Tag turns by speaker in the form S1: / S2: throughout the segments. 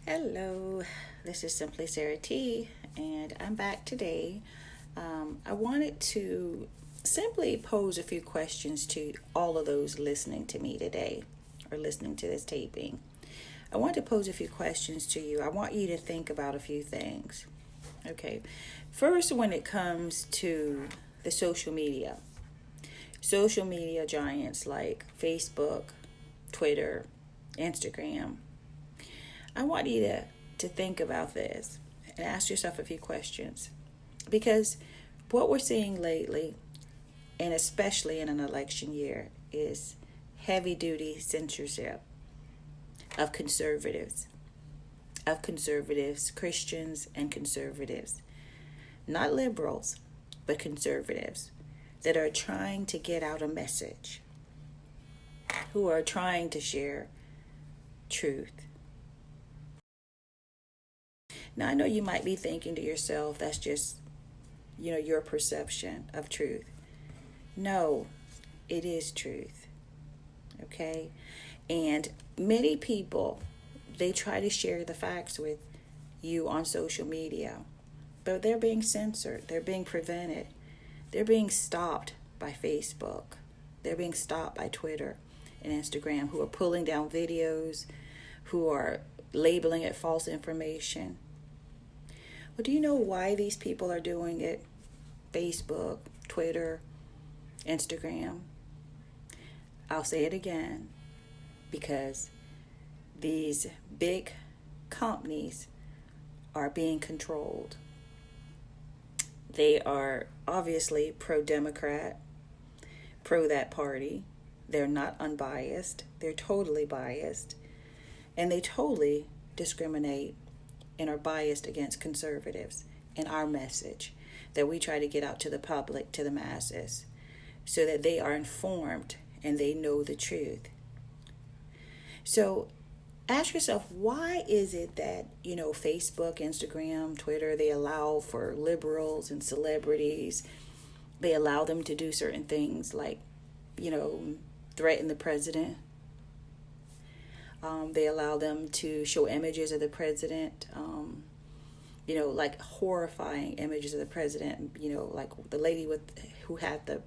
S1: Hello, this is Simply Sarah T, and I'm back today. I wanted to simply pose a few questions to all of those listening to me today or listening to this taping. I want to pose a few questions to you. I want you to think about a few things. Okay, first, when it comes to the social media giants like Facebook, Twitter, Instagram, I want you to think about this and ask yourself a few questions. Because what we're seeing lately, and especially in an election year, is heavy duty censorship of conservatives, Christians, and conservatives. Not liberals, but conservatives that are trying to get out a message, who are trying to share truth. Now, I know you might be thinking to yourself, that's just, your perception of truth. No, it is truth. Okay? And many people, they try to share the facts with you on social media, but they're being censored. They're being prevented. They're being stopped by Facebook. They're being stopped by Twitter and Instagram, who are pulling down videos, who are labeling it false information. Well, do you know why these people are doing it? Facebook, Twitter, Instagram. I'll say it again, because these big companies are being controlled. They are obviously pro-Democrat, pro that party. They're not unbiased. They're totally biased. And they totally discriminate and are biased against conservatives in our message that we try to get out to the public, to the masses, so that they are informed and they know the truth. So ask yourself, why is it that, Facebook, Instagram, Twitter, they allow for liberals and celebrities, they allow them to do certain things like, threaten the president. They allow them to show images of the president, like horrifying images of the president, like the lady who had the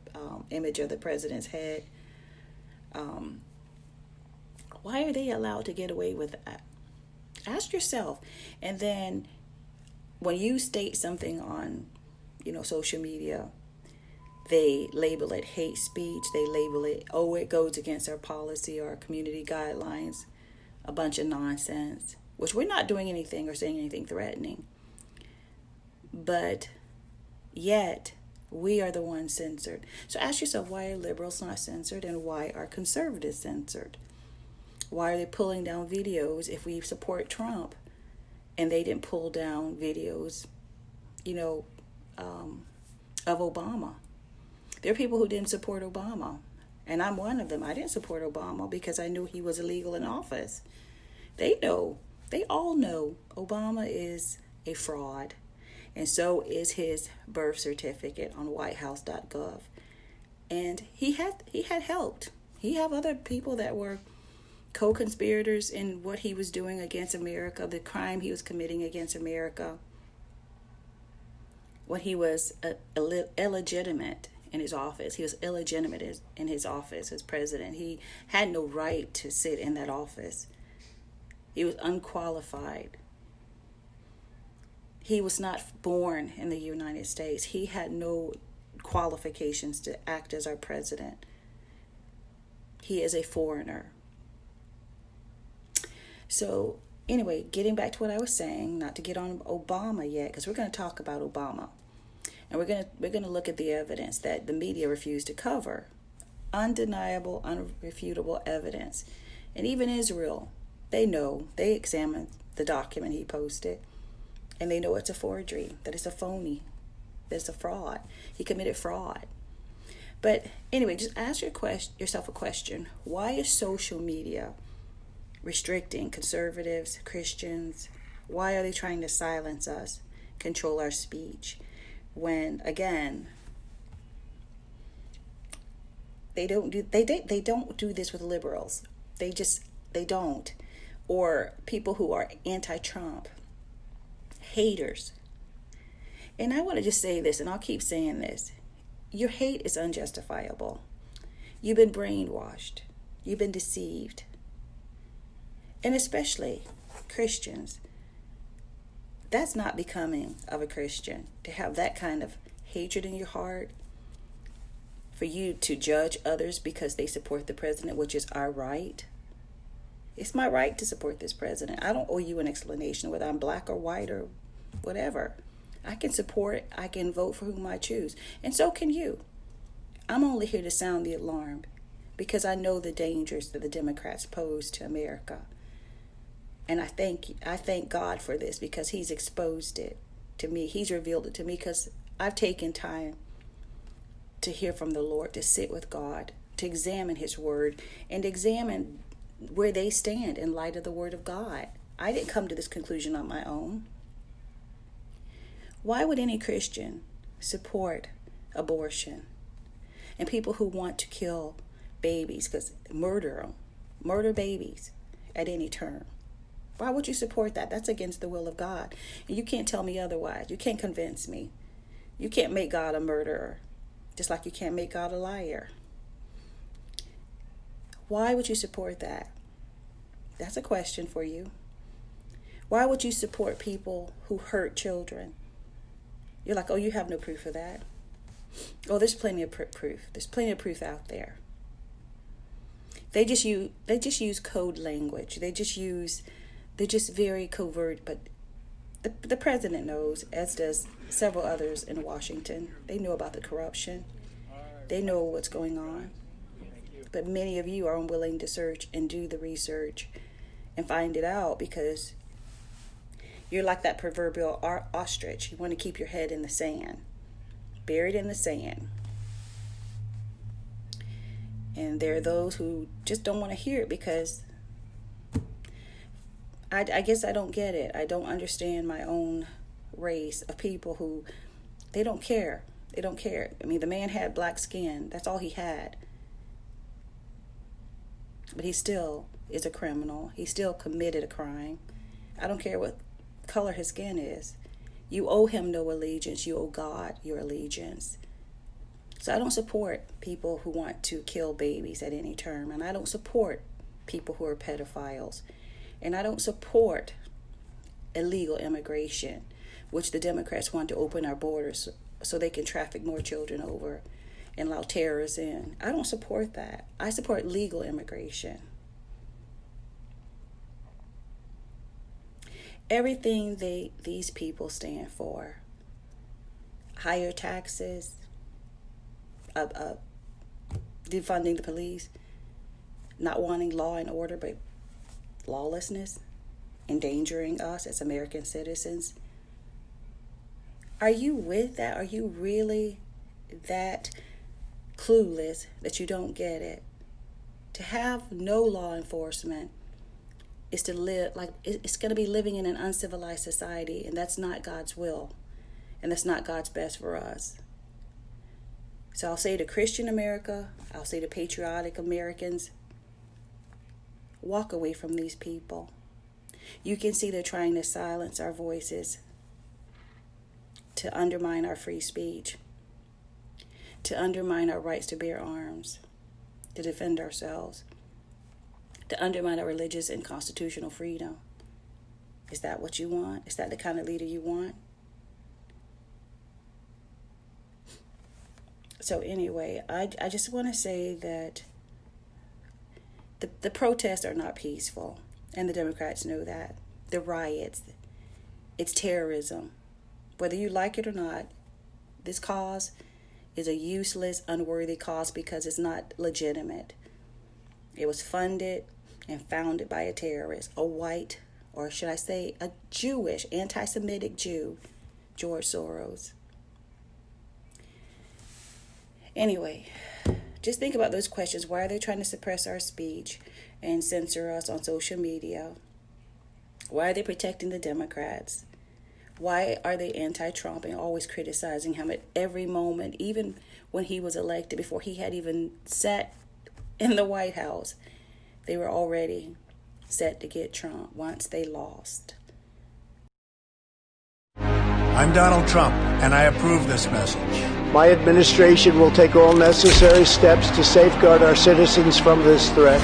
S1: image of the president's head. Why are they allowed to get away with that? Ask yourself. And then when you state something on, social media, they label it hate speech. They label it, it goes against our policy or our community guidelines. A bunch of nonsense, which we're not doing anything or saying anything threatening. But yet, we are the ones censored. So ask yourself, why are liberals not censored, and why are conservatives censored? Why are they pulling down videos if we support Trump and they didn't pull down videos, of Obama? There are people who didn't support Obama. And I'm one of them. I didn't support Obama because I knew he was illegal in office. They all know Obama is a fraud. And so is his birth certificate on whitehouse.gov. And he had helped. He had other people that were co-conspirators in what he was doing against America, the crime he was committing against America, when he was illegitimate in his office. He was illegitimate in his office as president. He had no right to sit in that office. He was unqualified. He was not born in the United States. He had no qualifications to act as our president. He is a foreigner. So anyway, getting back to what I was saying, not to get on Obama yet, because we're going to talk about Obama. And we're going to look at the evidence that the media refused to cover. Undeniable, unrefutable evidence. And even Israel, they know. They examined the document he posted. And they know it's a forgery, that it's a phony, that it's a fraud. He committed fraud. But anyway, just ask yourself a question. Why is social media restricting conservatives, Christians? Why are they trying to silence us, control our speech? When, again, they don't do this with liberals. They don't. or people who are anti-Trump, haters. And I want to just say this, and I'll keep saying this. Your hate is unjustifiable. You've been brainwashed. You've been deceived. And especially Christians. That's not becoming of a Christian, to have that kind of hatred in your heart, for you to judge others because they support the president, which is our right. It's my right to support this president. I don't owe you an explanation whether I'm black or white or whatever. I can support, I can vote for whom I choose. And so can you. I'm only here to sound the alarm because I know the dangers that the Democrats pose to America. And I thank God for this, because he's exposed it to me. He's revealed it to me because I've taken time to hear from the Lord, to sit with God, to examine his word, and examine where they stand in light of the word of God. I didn't come to this conclusion on my own. Why would any Christian support abortion and people who want to kill babies, because murder babies at any term? Why would you support that? That's against the will of God. And you can't tell me otherwise. You can't convince me. You can't make God a murderer, just like you can't make God a liar. Why would you support that? That's a question for you. Why would you support people who hurt children? You're like, oh, you have no proof of that. Oh, there's plenty of proof. There's plenty of proof out there. They just use code language. They're just very covert, but the president knows, as does several others in Washington. They know about the corruption. They know what's going on. But many of you are unwilling to search and do the research and find it out, because you're like that proverbial ostrich. You want to keep your head in the sand, buried in the sand. And there are those who just don't want to hear it, because I guess I don't get it. I don't understand my own race of people who, they don't care. They don't care. I mean, the man had black skin. That's all he had. But he still is a criminal. He still committed a crime. I don't care what color his skin is. You owe him no allegiance. You owe God your allegiance. So I don't support people who want to kill babies at any term. And I don't support people who are pedophiles. And I don't support illegal immigration, which the Democrats want to open our borders so they can traffic more children over and allow terrorists in. I don't support that. I support legal immigration. Everything these people stand for, higher taxes, defunding the police, not wanting law and order, but lawlessness, endangering us as American citizens. Are you with that? Are you really that clueless that you don't get it? To have no law enforcement is to live like it's going to be living in an uncivilized society, and that's not God's will, and that's not God's best for us. So I'll say to Christian America, I'll say to patriotic Americans, walk away from these people. You can see they're trying to silence our voices, to undermine our free speech, to undermine our rights to bear arms, to defend ourselves, to undermine our religious and constitutional freedom. Is that what you want? Is that the kind of leader you want? So anyway, I just want to say that the protests are not peaceful, and the Democrats know that. The riots, it's terrorism. Whether you like it or not, this cause is a useless, unworthy cause because it's not legitimate. It was funded and founded by a terrorist, a white, or should I say a Jewish, anti-Semitic Jew, George Soros. Anyway, just think about those questions. Why are they trying to suppress our speech and censor us on social media? Why are they protecting the Democrats? Why are they anti-Trump and always criticizing him at every moment, even when he was elected, before he had even sat in the White House? They were already set to get Trump once they lost.
S2: I'm Donald Trump, and I approve this message.
S3: My administration will take all necessary steps to safeguard our citizens from this threat.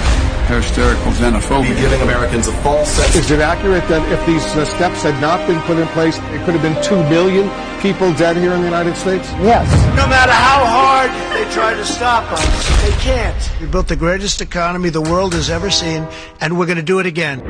S4: Hysterical xenophobia.
S5: Giving Americans a false sense.
S6: Is it accurate that if these steps had not been put in place, it could have been 2 million people dead here in the United States?
S3: Yes. No matter how hard they try to stop us, they can't. We built the greatest economy the world has ever seen, and we're going to do it again.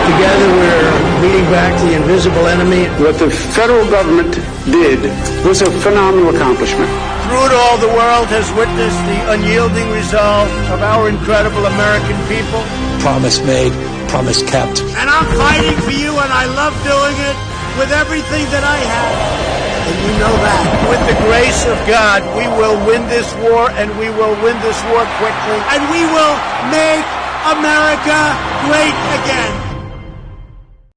S3: Together we're beating back the invisible enemy.
S7: What the federal government did was a phenomenal accomplishment.
S3: Through it all, the world has witnessed the unyielding resolve of our incredible American people.
S8: Promise made, promise kept.
S3: And I'm fighting for you, and I love doing it with everything that I have. And you know that. With the grace of God, we will win this war, and we will win this war quickly. And we will make America great again.